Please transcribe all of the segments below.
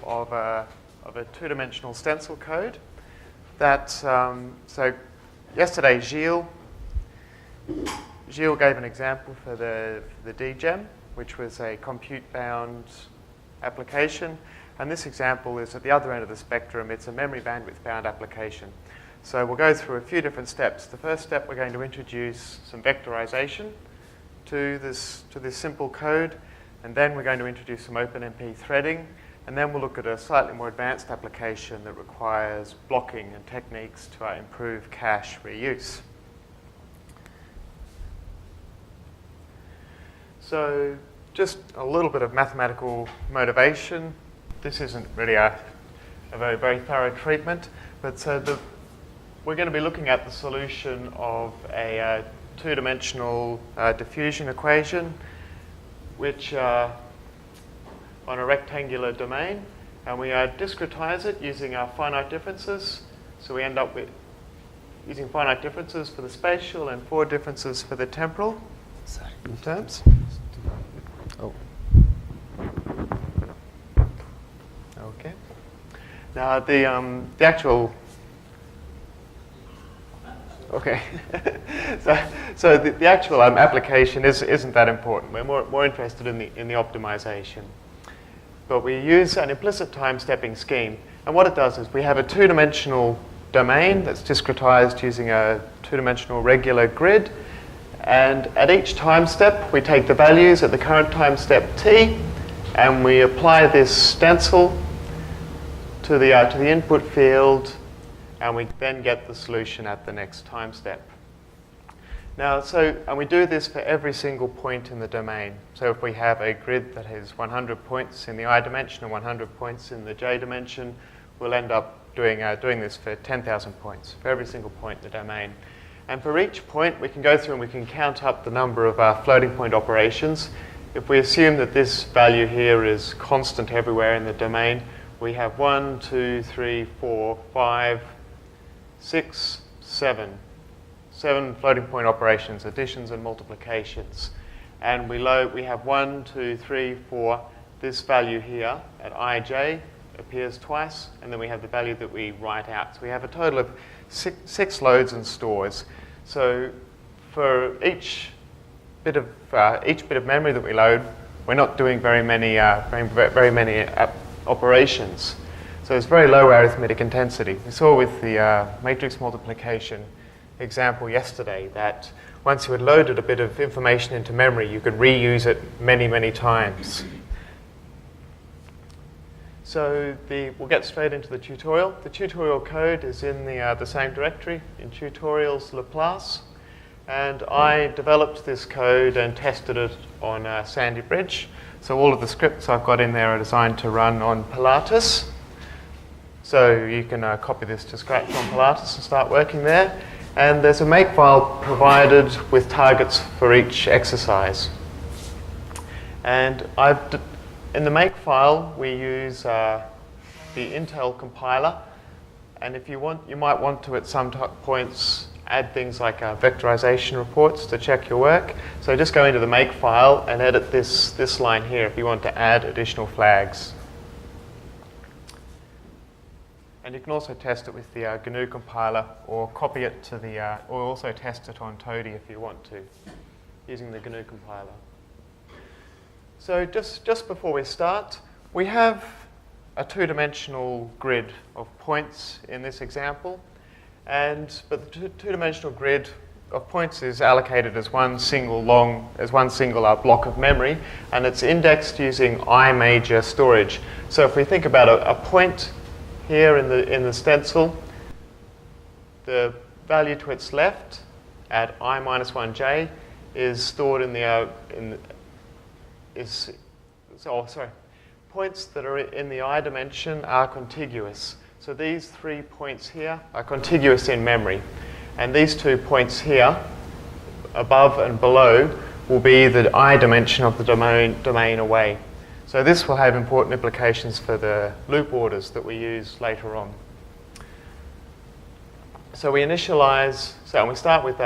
of a two-dimensional stencil code that, so yesterday Gilles gave an example for the DGEM, which was a compute-bound application. And this example is at the other end of the spectrum. It's a memory bandwidth-bound application. So we'll go through a few different steps. The first step, we're going to introduce some vectorization to this simple code. And then we're going to introduce some OpenMP threading. And then we'll look at a slightly more advanced application that requires blocking and techniques to improve cache reuse. So just a little bit of mathematical motivation. This isn't really a very thorough treatment, but we're going to be looking at the solution of a two-dimensional diffusion equation, which on a rectangular domain, and we discretize it using our finite differences. So we end up with using finite differences for the spatial and 4 differences for the temporal terms. Oh. Okay. Now the actual. Okay. so the actual application isn't that important. We're more interested in the optimization. But we use an implicit time stepping scheme, and what it does is we have a two-dimensional domain that's discretized using a two-dimensional regular grid. And at each time step, we take the values at the current time step t, and we apply this stencil to the input field, and we then get the solution at the next time step. Now, and we do this for every single point in the domain. So if we have a grid that has 100 points in the I dimension and 100 points in the j dimension, we'll end up doing this for 10,000 points for every single point in the domain. And for each point, we can go through and we can count up the number of our floating point operations. If we assume that this value here is constant everywhere in the domain, we have 1, 2, 3, 4, 5, 6, 7 floating point operations, additions and multiplications. And we have 1, 2, 3, 4. This value here at ij appears twice, and then we have the value that we write out. So we have a total of six loads and stores. So for each bit of memory that we load, we're not doing very many operations. So it's very low arithmetic intensity. We saw with the matrix multiplication example yesterday that once you had loaded a bit of information into memory, you could reuse it many times. So we'll get straight into the tutorial. The tutorial code is in the same directory, in tutorials Laplace. And I developed this code and tested it on Sandy Bridge. So all of the scripts I've got in there are designed to run on Pilatus. So you can copy this to scratch on Pilatus and start working there. And there's a makefile provided with targets for each exercise. And in the makefile, we use the Intel compiler. And if you want, you might want to, at some points, add things like vectorization reports to check your work. So just go into the makefile and edit this line here if you want to add additional flags. And you can also test it with the GNU compiler, or copy it to or also test it on Toady if you want to, using the GNU compiler. So just before we start, we have a two-dimensional grid of points in this example, but the two-dimensional grid of points is allocated as one single block of memory, and it's indexed using I major storage. So if we think about a point here in the stencil, the value to its left at I minus 1j is stored points that are in the I dimension are contiguous. So these 3 points here are contiguous in memory. And these 2 points here, above and below, will be the I dimension of the domain away. So this will have important implications for the loop orders that we use later on. So we initialize, and we start with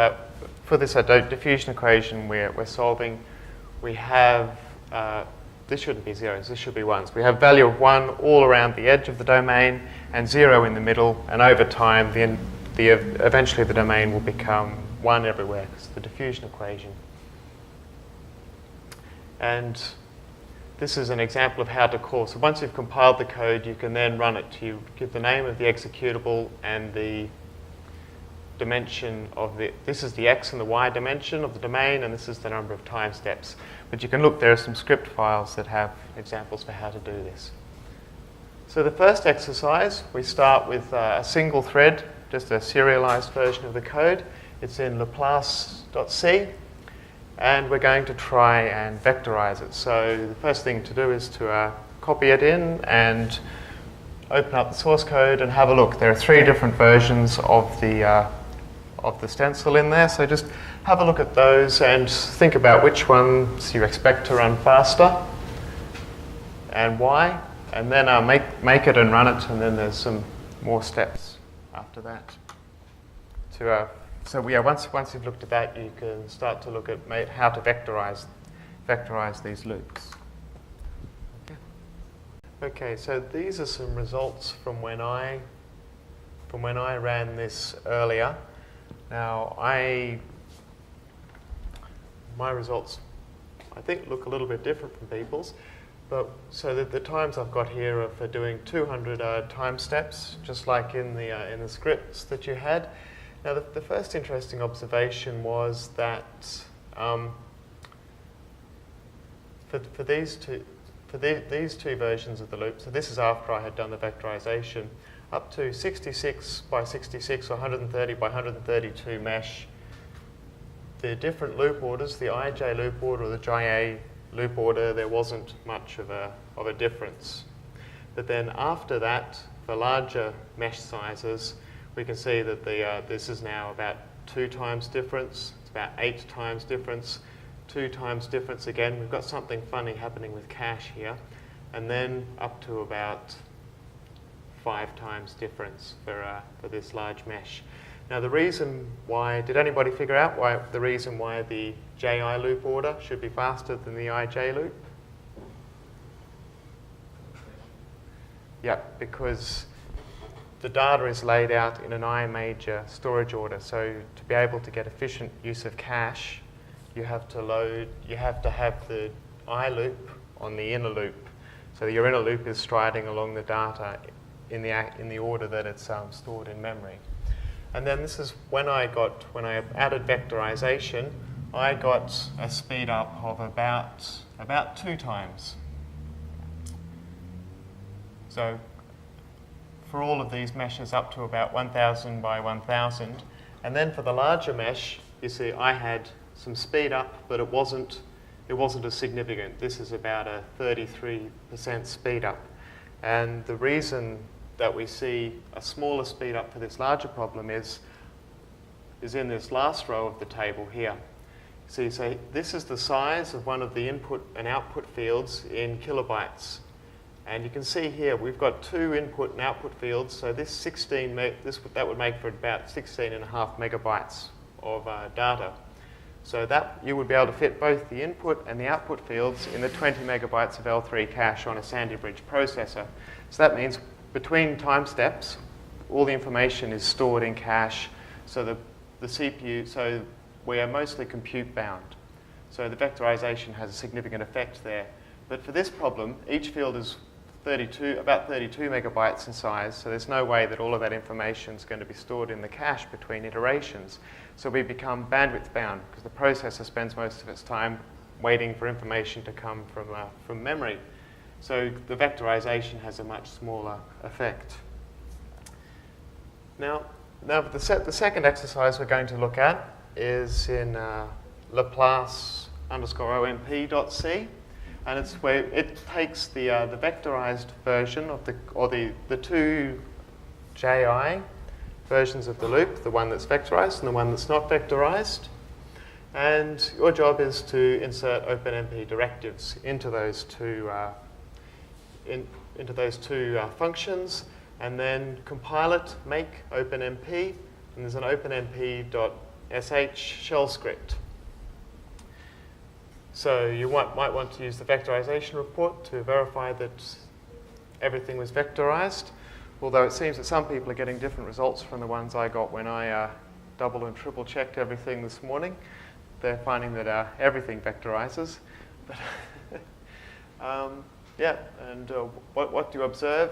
for this diffusion equation we're solving, we have this shouldn't be zeros, this should be ones. We have value of 1 all around the edge of the domain and 0 in the middle, and over time eventually the domain will become 1 everywhere. It's the diffusion equation. And this is an example of how to call. So once you've compiled the code, you can then run it. You give the name of the executable and the dimension of this is the x and the y dimension of the domain, and this is the number of time steps. But you can look, there are some script files that have examples for how to do this. So the first exercise, we start with a single thread, just a serialized version of the code. It's in Laplace.c, and we're going to try and vectorize it. So the first thing to do is to copy it in and open up the source code and have a look. There are 3 different versions of the stencil in there, so just have a look at those and think about which ones you expect to run faster and why, and then make it and run it, and then there's some more steps after that. Once you've looked at that, you can start to look at how to vectorize these loops. Okay, so these are some results from when I ran this earlier. Now, my results, I think, look a little bit different from people's, but so the times I've got here are for doing 200 time steps, just like in the scripts that you had. Now, the first interesting observation was that for these two versions of the loop, so this is after I had done the vectorization, up to 66 by 66 or 130 by 132 mesh, the different loop orders, the ij loop order or the ja loop order, there wasn't much of a difference. But then after that, for larger mesh sizes, we can see that this is now about 2 times difference. It's about 8 times difference, 2 times difference again. We've got something funny happening with cache here. And then up to about 5 times difference for this large mesh. Now the reason why, did anybody figure out the reason why the JI loop order should be faster than the IJ loop? Yeah, because the data is laid out in an I major storage order. So to be able to get efficient use of cache, you have to have the I loop on the inner loop. So your inner loop is striding along the data in the order that it's stored in memory. And then this is when I added vectorization, I got a speed up of about 2 times. So for all of these meshes up to about 1,000 by 1,000. And then for the larger mesh, you see I had some speed up, but it wasn't as significant. This is about a 33% speed up. And the reason that we see a smaller speed up for this larger problem is in this last row of the table here. See, so this is the size of one of the input and output fields in kilobytes. And you can see here we've got 2 input and output fields, so this that would make for about 16.5 megabytes of data. So that you would be able to fit both the input and the output fields in the 20 megabytes of L3 cache on a Sandy Bridge processor. So that means between time steps, all the information is stored in cache. So the CPU, so we are mostly compute bound. So the vectorization has a significant effect there. But for this problem, each field is about 32 megabytes in size, so there's no way that all of that information is going to be stored in the cache between iterations. So we become bandwidth bound because the processor spends most of its time waiting for information to come from memory. So the vectorization has a much smaller effect. Now the second exercise we're going to look at is in Laplace_OMP.c. And it's where it takes the vectorized version of the 2 JI versions of the loop, the one that's vectorized and the one that's not vectorized. And your job is to insert OpenMP directives into those two functions, and then compile it, make OpenMP, and there's an OpenMP.sh shell script. So you might want to use the vectorization report to verify that everything was vectorized, although it seems that some people are getting different results from the ones I got when I double and triple checked everything this morning. They're finding that everything vectorizes. But yeah, and what do you observe?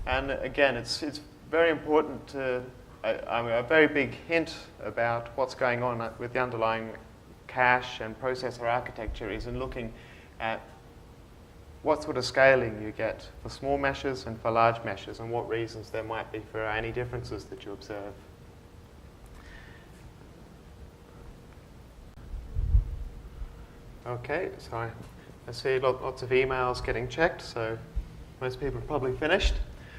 And again, it's very important to, a very big hint about what's going on with the underlying cache and processor architecture is in looking at what sort of scaling you get for small meshes and for large meshes, and what reasons there might be for any differences that you observe. Okay, so I see lots of emails getting checked, so most people are probably finished.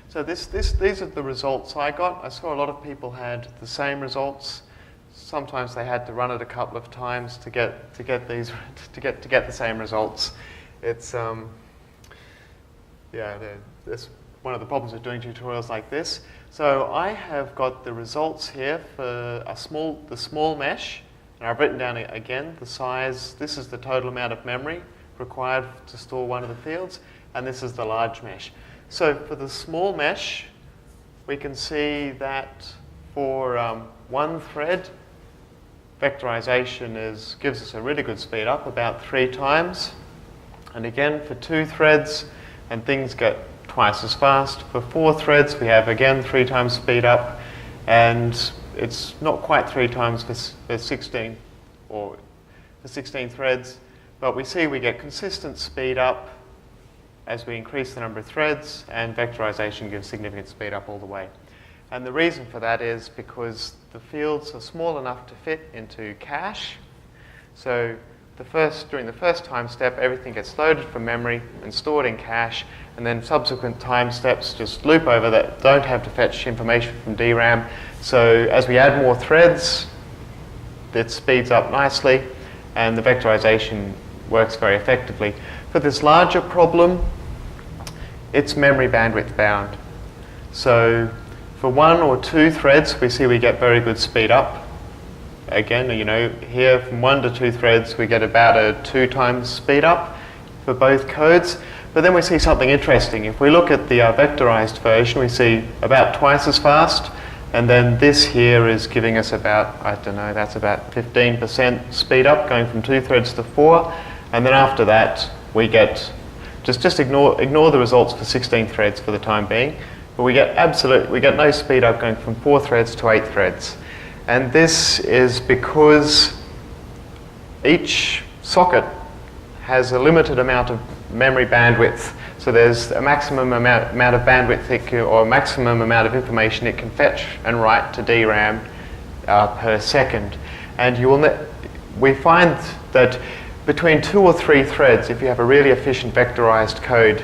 So these are the results I got. I saw a lot of people had the same results. Sometimes they had to run it a couple of times to get the same results. It's yeah, that's one of the problems with doing tutorials like this. So I have got the results here for the small mesh, and I've written down again the size. This is the total amount of memory required to store one of the fields, and this is the large mesh. So for the small mesh, we can see that for one thread, vectorization gives us a really good speed up, about 3 times. And again, for 2 threads, and things get twice as fast. For 4 threads, we have again 3 times speed up, and it's not quite 3 times for 16 or for 16 threads, but we see we get consistent speed up as we increase the number of threads, and vectorization gives significant speed up all the way. And the reason for that is because the fields are small enough to fit into cache. So during the first time step, everything gets loaded from memory and stored in cache, and then subsequent time steps just loop over that, don't have to fetch information from DRAM. So as we add more threads, it speeds up nicely, and the vectorization works very effectively. For this larger problem, it's memory bandwidth bound. So for 1 or 2 threads, we see we get very good speed up. Again, you know, here from 1 to 2 threads, we get about a 2 times speed up for both codes. But then we see something interesting. If we look at the vectorized version, we see about twice as fast. And then this here is giving us about, I don't know, that's about 15% speed up, going from 2 threads to 4. And then after that, we get, just ignore the results for 16 threads for the time being. But we get no speed up going from 4 threads to 8 threads. And this is because each socket has a limited amount of memory bandwidth. So there's a maximum amount of bandwidth or a maximum amount of information it can fetch and write to DRAM per second. And we find that between 2 or 3 threads, if you have a really efficient vectorized code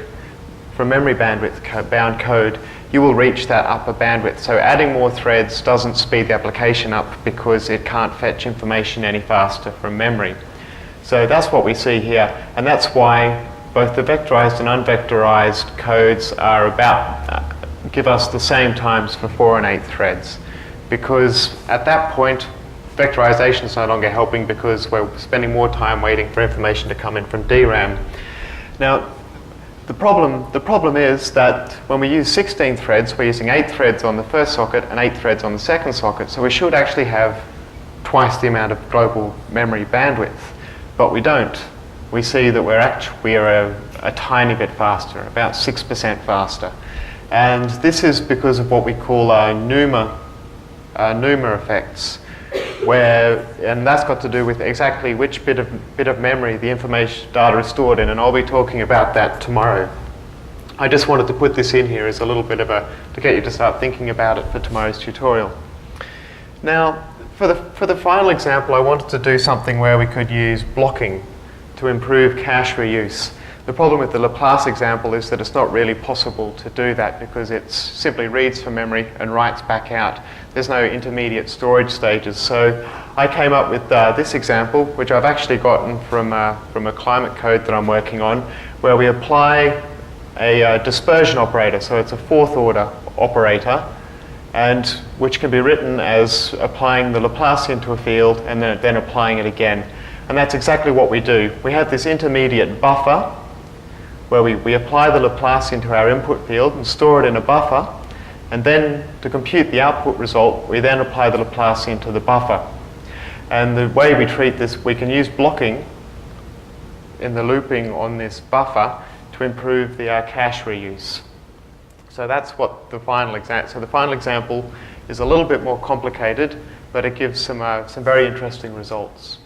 from memory bandwidth bound code, you will reach that upper bandwidth. So adding more threads doesn't speed the application up because it can't fetch information any faster from memory. So that's what we see here, and that's why both the vectorized and unvectorized codes are give us the same times for 4 and 8 threads, because at that point vectorization is no longer helping because we're spending more time waiting for information to come in from DRAM. Now, the problem is that when we use 16 threads, we're using 8 threads on the first socket and 8 threads on the second socket. So we should actually have twice the amount of global memory bandwidth, but we don't. We see that we are a tiny bit faster, about 6% faster. And this is because of what we call NUMA effects, and that's got to do with exactly which bit of memory the information data is stored in, and I'll be talking about that tomorrow. I just wanted to put this in here as a little bit of to get you to start thinking about it for tomorrow's tutorial. Now, for the final example, I wanted to do something where we could use blocking to improve cache reuse. The problem with the Laplace example is that it's not really possible to do that because it simply reads from memory and writes back out. There's no intermediate storage stages. So I came up with this example, which I've actually gotten from a climate code that I'm working on, where we apply a dispersion operator. So it's a 4th order operator, and which can be written as applying the Laplacian to a field and then applying it again. And that's exactly what we do. We have this intermediate buffer where we apply the Laplacian to our input field and store it in a buffer. And then to compute the output result, we then apply the Laplacian to the buffer. And the way we treat this, we can use blocking in the looping on this buffer to improve the cache reuse. So that's what the final example. So the final example is a little bit more complicated, but it gives some very interesting results.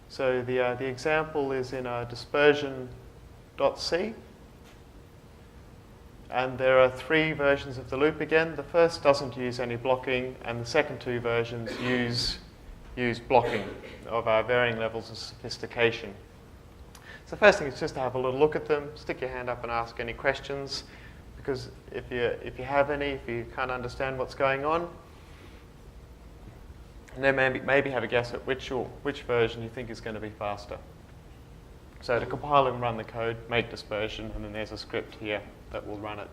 So the example is in dispersion.c. And there are 3 versions of the loop again. The first doesn't use any blocking, and the second 2 versions use blocking of varying levels of sophistication. So the first thing is just to have a little look at them, stick your hand up and ask any questions, because if you have any, if you can't understand what's going on, and then maybe have a guess at which version you think is going to be faster. So to compile and run the code, make dispersion, and then there's a script here that will run it.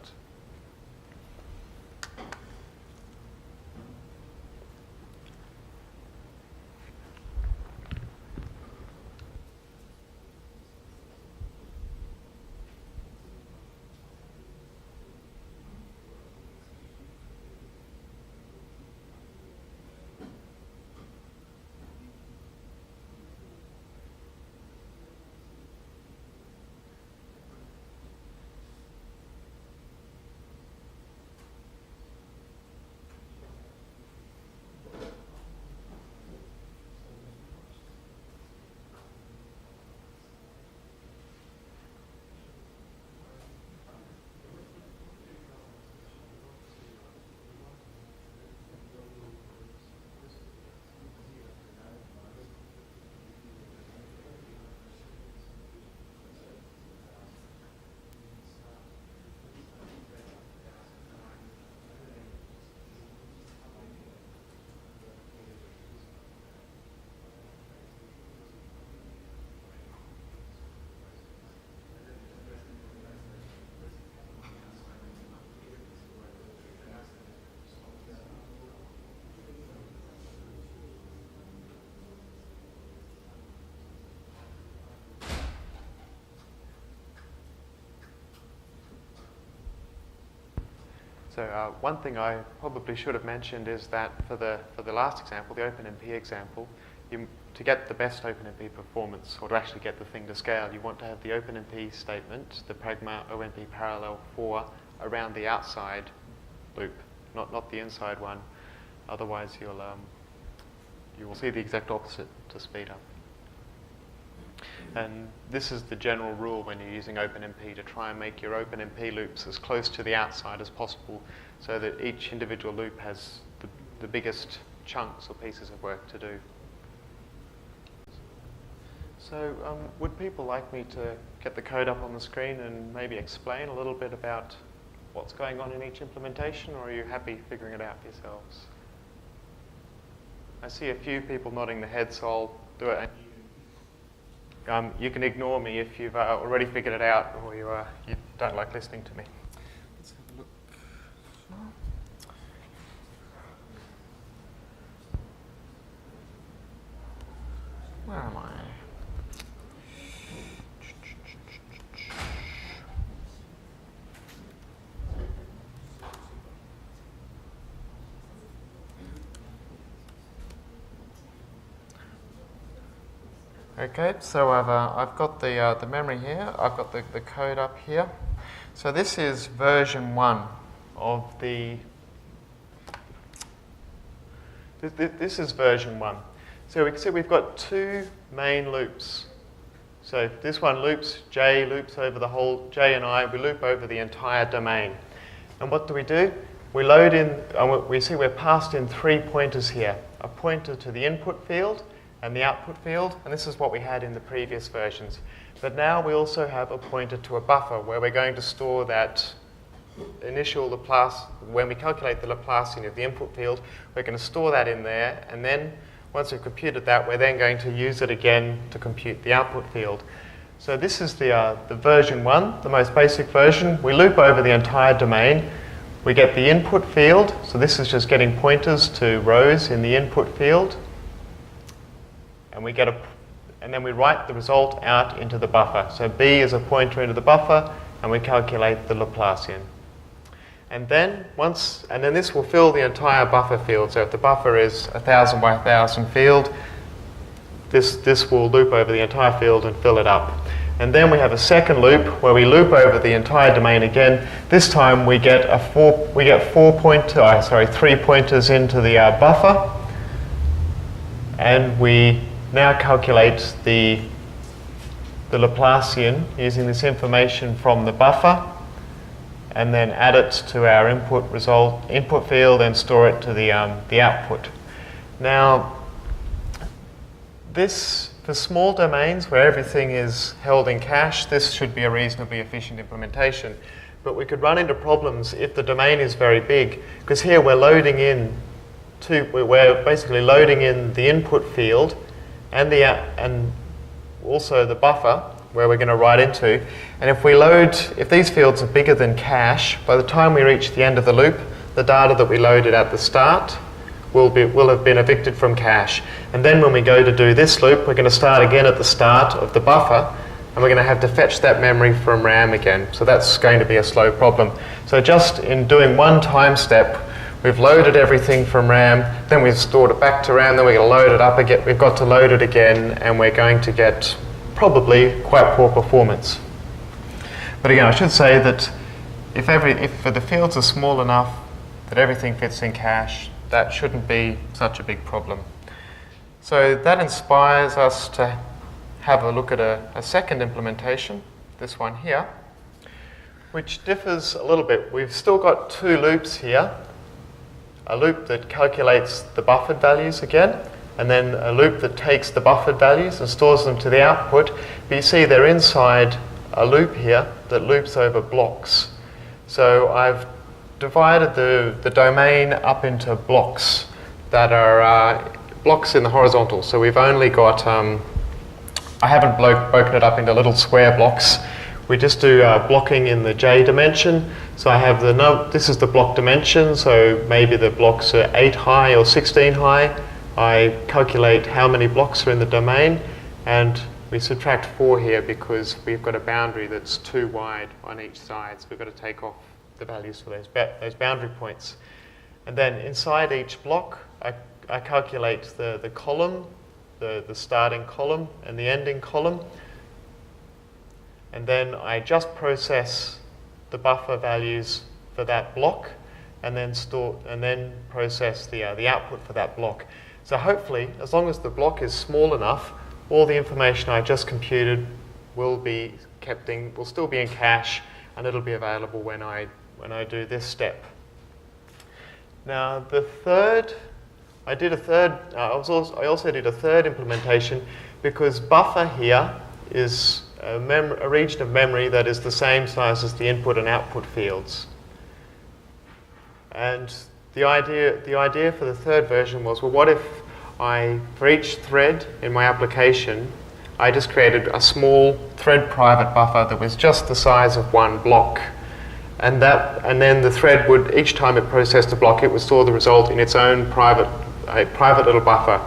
So one thing I probably should have mentioned is that for the last example, the OpenMP example, to get the best OpenMP performance, or to actually get the thing to scale, you want to have the OpenMP statement, the pragma OMP parallel 4, around the outside loop, not the inside one. Otherwise, you will see the exact opposite to speed up. And this is the general rule when you're using OpenMP, to try and make your OpenMP loops as close to the outside as possible, so that each individual loop has the biggest chunks or pieces of work to do. So would people like me to get the code up on the screen and maybe explain a little bit about what's going on in each implementation, or are you happy figuring it out yourselves? I see a few people nodding their heads, so I'll do it. You can ignore me if you've already figured it out, or you don't like listening to me. Let's have a look. Where am I? Okay, so I've got the memory here. I've got the code up here. So this is version 1 of the. This is version 1. So we can see we've got 2 main loops. So this one loops, J loops over the whole, J and I, we loop over the entire domain. And what do? We load in, we see we're passed in 3 pointers here. A pointer to the input field and the output field, and this is what we had in the previous versions. But now we also have a pointer to a buffer where we're going to store that initial Laplace, when we calculate the Laplacian of the input field, we're going to store that in there, and then once we've computed that, we're then going to use it again to compute the output field. So this is the version 1, the most basic version. We loop over the entire domain. We get the input field, so this is just getting pointers to rows in the input field. and and then we write the result out into the buffer. So B is a pointer into the buffer, and we calculate the Laplacian. And then this will fill the entire buffer field. So if the buffer is 1,000 by 1,000 field, this will loop over the entire field and fill it up. And then we have a second loop where we loop over the entire domain again. This time we get 3 pointers into the buffer, and we now calculate the Laplacian using this information from the buffer, and then add it to our input field and store it to the output. Now, for small domains where everything is held in cache, this should be a reasonably efficient implementation. But we could run into problems if the domain is very big, because here we're basically loading in the input field and also the buffer where we're going to write into. And if these fields are bigger than cache, by the time we reach the end of the loop, the data that we loaded at the start will have been evicted from cache. And then when we go to do this loop, we're going to start again at the start of the buffer, and we're going to have to fetch that memory from RAM again. So that's going to be a slow problem. So just in doing one time step, we've loaded everything from RAM, then we've stored it back to RAM, then we're going to load it up again, we've got to load it again, and we're going to get probably quite poor performance. But again, I should say that if the fields are small enough that everything fits in cache, that shouldn't be such a big problem. So that inspires us to have a look at a second implementation, this one here, which differs a little bit. We've still got two loops here, a loop that calculates the buffered values again, and then a loop that takes the buffered values and stores them to the output. But you see they're inside a loop here that loops over blocks. So I've divided the domain up into blocks that are blocks in the horizontal. So we've only got, I haven't broken it up into little square blocks. We just do blocking in the J dimension. So I have this is the block dimension, so maybe the blocks are 8 high or 16 high. I calculate how many blocks are in the domain, and we subtract 4 here because we've got a boundary that's too wide on each side, so we've got to take off the values for those boundary points. And then inside each block, I calculate the column, the starting column and the ending column. And then I just process the buffer values for that block, and then process the output for that block. So hopefully, as long as the block is small enough, all the information I just computed will still be in cache, and it'll be available when I do this step. Now I also did a third implementation, because buffer here is a region of memory that is the same size as the input and output fields. And the idea for the third version was, well, what if for each thread in my application, I just created a small thread private buffer that was just the size of one block. And then the thread would, each time it processed a block, it would store the result in its own private little buffer.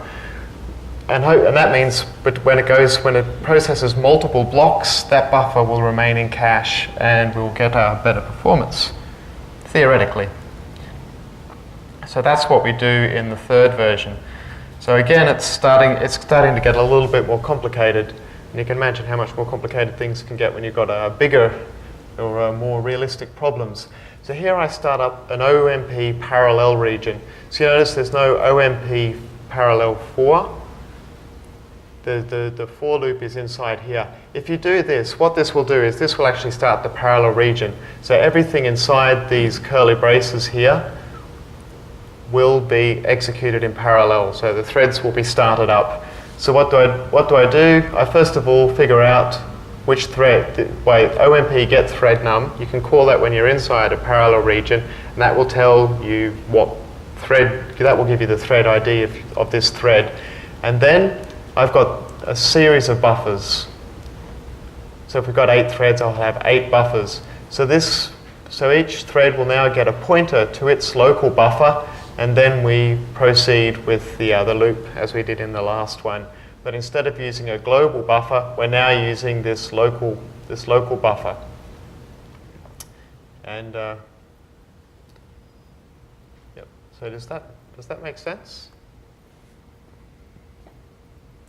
And that means, but when it processes multiple blocks, that buffer will remain in cache and we'll get a better performance, theoretically. So that's what we do in the third version. So again, it's starting to get a little bit more complicated, and you can imagine how much more complicated things can get when you've got a bigger or more realistic problems. So here I start up an OMP parallel region. So you notice there's no OMP parallel for. The for loop is inside here. If you do this, what this will do is this will actually start the parallel region. So everything inside these curly braces here will be executed in parallel. So the threads will be started up. So what do I do? I first of all figure out which thread, OMP get thread num. You can call that when you're inside a parallel region, and that will tell you what thread, that will give you the thread ID of this thread. And then I've got a series of buffers. So if we've got 8 threads, I'll have 8 buffers. So each thread will now get a pointer to its local buffer, and then we proceed with the loop as we did in the last one, but instead of using a global buffer, we're now using this local buffer. And yep. So does that make sense?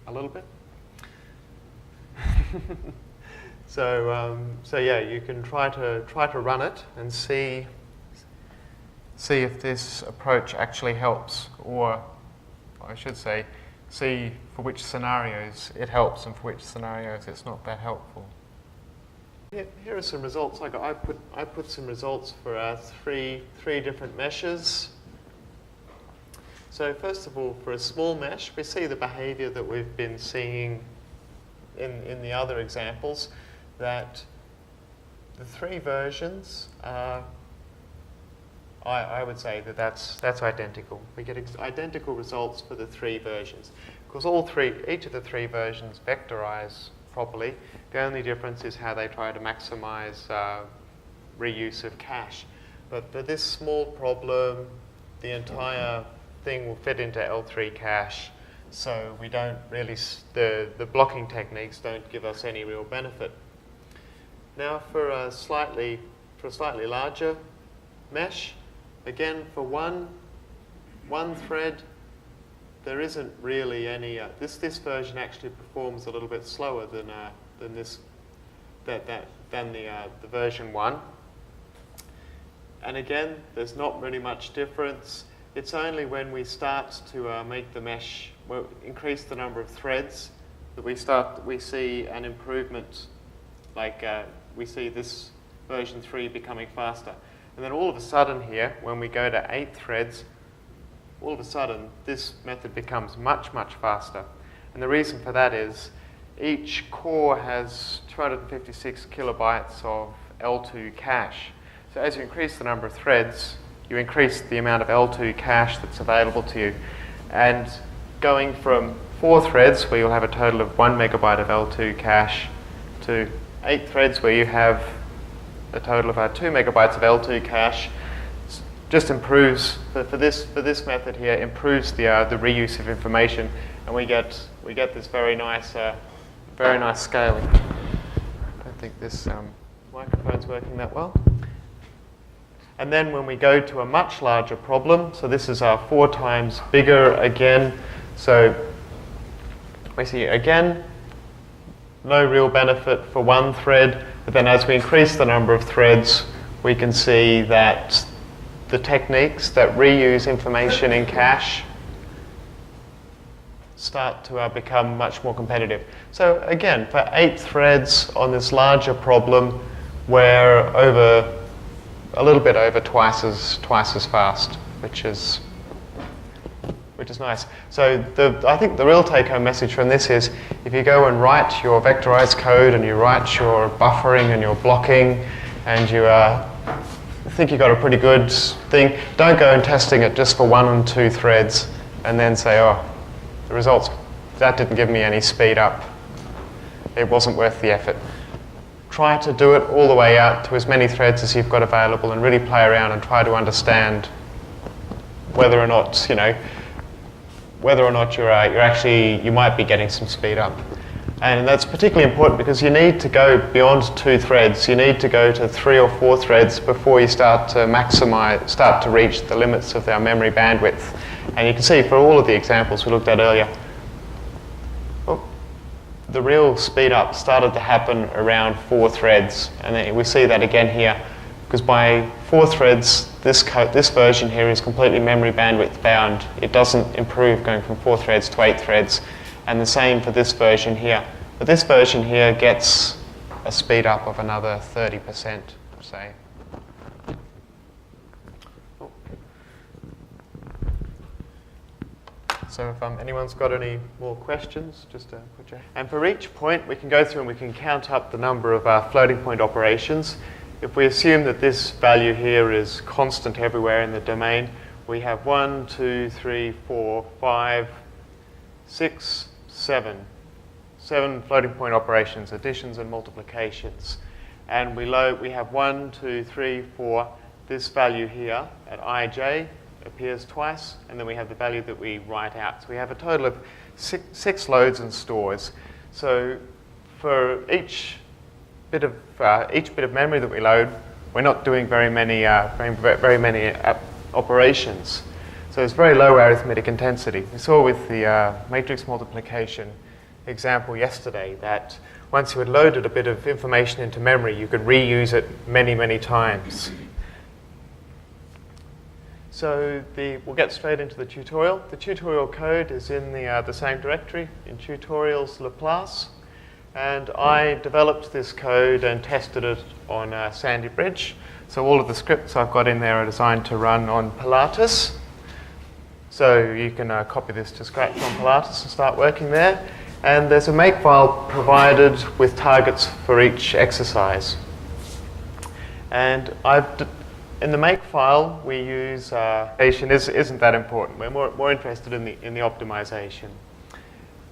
A little bit. So yeah, you can try to run it and see if this approach actually helps, or I should say, see for which scenarios it helps and for which scenarios it's not that helpful. Here are some results. I put some results for three different meshes. So first of all, for a small mesh, we see the behavior that we've been seeing in the other examples, that the three versions are, I would say that's identical. We get identical results for the three versions, because each of the three versions vectorize properly. The only difference is how they try to maximize reuse of cache. But for this small problem, the entire thing will fit into L3 cache, so we don't really, the blocking techniques don't give us any real benefit. Now for a slightly larger mesh, again for one thread, there isn't really any. This version actually performs a little bit slower than the version 1. And again, there's not really much difference. It's only when we start to make the mesh, increase the number of threads, that we see an improvement. Like we see this version 3 becoming faster. And then all of a sudden here, when we go to 8 threads, all of a sudden this method becomes much, much faster. And the reason for that is each core has 256 kilobytes of L2 cache. So as you increase the number of threads, you increase the amount of L2 cache that's available to you. And going from 4 threads, where you'll have a total of 1 megabyte of L2 cache, to 8 threads where you have a total of 2 megabytes of L2 cache, just improves, for this method here, improves the reuse of information, and we get this very nice scaling. I don't think this microphone's working that well. And then when we go to a much larger problem, so this is 4 times bigger again, so we see again no real benefit for one thread, but then as we increase the number of threads, we can see that the techniques that reuse information in cache start to become much more competitive. So again, for 8 threads on this larger problem, we're a little bit over twice as fast, which is nice. So I think the real take-home message from this is, if you go and write your vectorized code and you write your buffering and your blocking, and you think you got a pretty good thing, don't go and testing it just for 1 and 2 threads and then say, oh, the results, that didn't give me any speed up. It wasn't worth the effort. Try to do it all the way out to as many threads as you've got available and really play around and try to understand whether or not, you might be getting some speed up. And that's particularly important because you need to go beyond 2 threads. You need to go to 3 or 4 threads before you start to reach the limits of our memory bandwidth. And you can see for all of the examples we looked at earlier, the real speed up started to happen around 4 threads. And then we see that again here, because by 4 threads, this version here is completely memory bandwidth bound. It doesn't improve going from 4 threads to 8 threads. And the same for this version here. But this version here gets a speed up of another 30%, say. So if anyone's got any more questions, just put your hand. And for each point, we can go through and we can count up the number of floating point operations. If we assume that this value here is constant everywhere in the domain, we have 1, 2, 3, 4, 5, 6, 7 floating point operations, additions and multiplications. And we have 1, 2, 3, 4, this value here at ij, appears twice, and then we have the value that we write out. So we have a total of six loads and stores. So for each bit of memory that we load, we're not doing very many operations. So it's very low arithmetic intensity. We saw with the matrix multiplication example yesterday that once you had loaded a bit of information into memory, you could reuse it many, many times. So we'll get straight into the tutorial. The tutorial code is in the same directory, in tutorials Laplace. And I developed this code and tested it on Sandy Bridge. So all of the scripts I've got in there are designed to run on Pilatus. So you can copy this to scratch on Pilatus and start working there. And there's a makefile provided with targets for each exercise. And in the makefile, we use isn't that important. We're more interested in the optimization.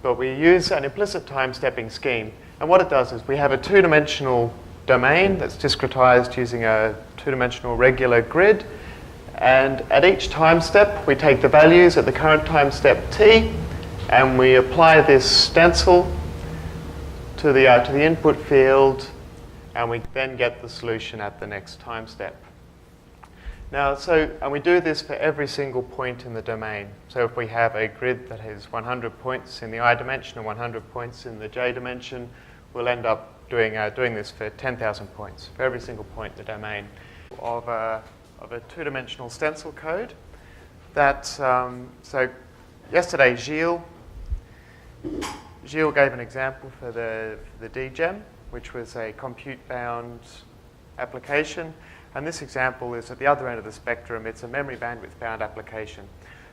But we use an implicit time-stepping scheme. And what it does is we have a two-dimensional domain that's discretized using a two-dimensional regular grid. And at each time step, we take the values at the current time step t, and we apply this stencil to the input field, and we then get the solution at the next time step. Now, and we do this for every single point in the domain. So if we have a grid that has 100 points in the I dimension and 100 points in the j dimension, we'll end up doing this for 10,000 points for every single point in the domain of a two-dimensional stencil code. So yesterday, Gilles gave an example for the DGEM, which was a compute-bound application. And this example is at the other end of the spectrum. It's a memory bandwidth-bound application.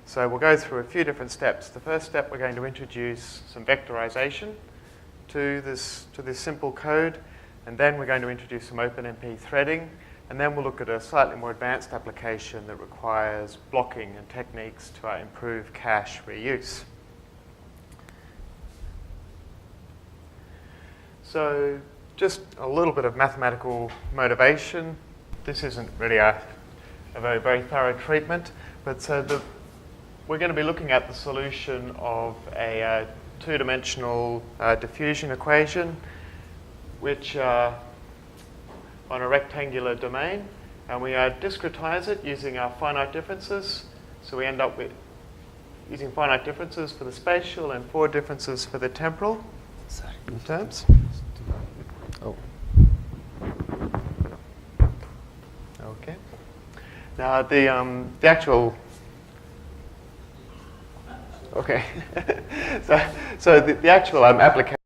So we'll go through a few different steps. The first step, we're going to introduce some vectorization to this simple code. And then we're going to introduce some OpenMP threading. And then we'll look at a slightly more advanced application that requires blocking and techniques to improve cache reuse. So just a little bit of mathematical motivation. This isn't really a very, very thorough treatment, but we're going to be looking at the solution of a two-dimensional diffusion equation, which on a rectangular domain, and we discretize it using our finite differences. So we end up with using finite differences for the spatial and 4 differences for the temporal terms. Oh. Okay. Now the actual. Okay. so the actual application.